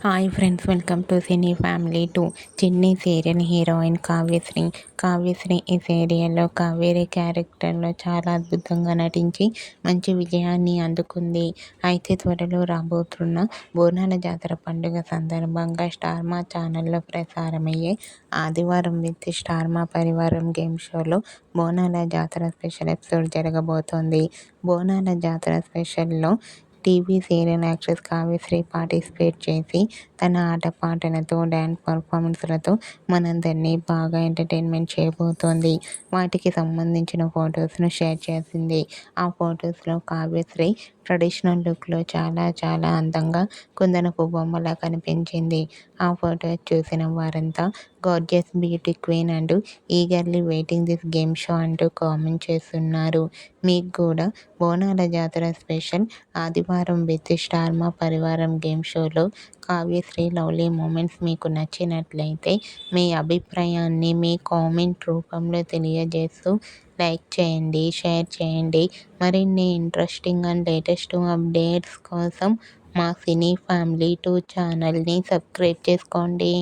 Hi friends, welcome to cine family 2. చిన్ని serial heroine Kavyasri. Kavyasri ఈ సీరియల్లో కావేరి క్యారెక్టర్లో చాలా అద్భుతంగా నటించి మంచి విజయాన్ని అందుకుంది. అయితే త్వరలో రాబోతున్న బోనాల జాతర పండుగ సందర్భంగా స్టార్ మా ఛానల్లో ప్రసారమయ్యే ఆదివారం విత్ స్టార్ మా పరివారం గేమ్ షోలో బోనాల జాతర స్పెషల్ ఎపిసోడ్ జరగబోతోంది. బోనాల జాతర స్పెషల్లో TV serial actress Kavyasri participate చేసి తన ఆటపాటలతో, డ్యాన్స్ పర్ఫార్మెన్స్లతో మనందరినీ బాగా ఎంటర్టైన్మెంట్ చేయబోతోంది. వాటికి సంబంధించిన ఫొటోస్ను షేర్ చేసింది. ఆ ఫొటోస్లో కావ్యశ్రీ ట్రెడిషనల్ లుక్లో చాలా అందంగా కుందనపు బొమ్మలా కనిపించింది. ఆ ఫొటోస్ చూసిన వారంతా గార్జియస్ బ్యూటీ క్వీన్ అంటూ eagerly waiting this game show అంటూ కామెంట్ చేస్తున్నారు. మీకు కూడా బోనాల జాతర స్పెషల్ ఆదివారం విత్ స్టార్ మా పరివారం గేమ్ షోలో కావ్యశ్రీ లవ్లీ మూమెంట్స్ మీకు నచ్చినట్లయితే మీ అభిప్రాయాన్ని మీ కామెంట్ రూపంలో తెలియజేస్తూ లైక్ చేయండి, షేర్ చేయండి. మరిన్ని ఇంట్రెస్టింగ్ అండ్ లేటెస్ట్ అప్డేట్స్ కోసం మా సినీ ఫ్యామిలీ 2 ఛానల్ని సబ్స్క్రైబ్ చేసుకోండి.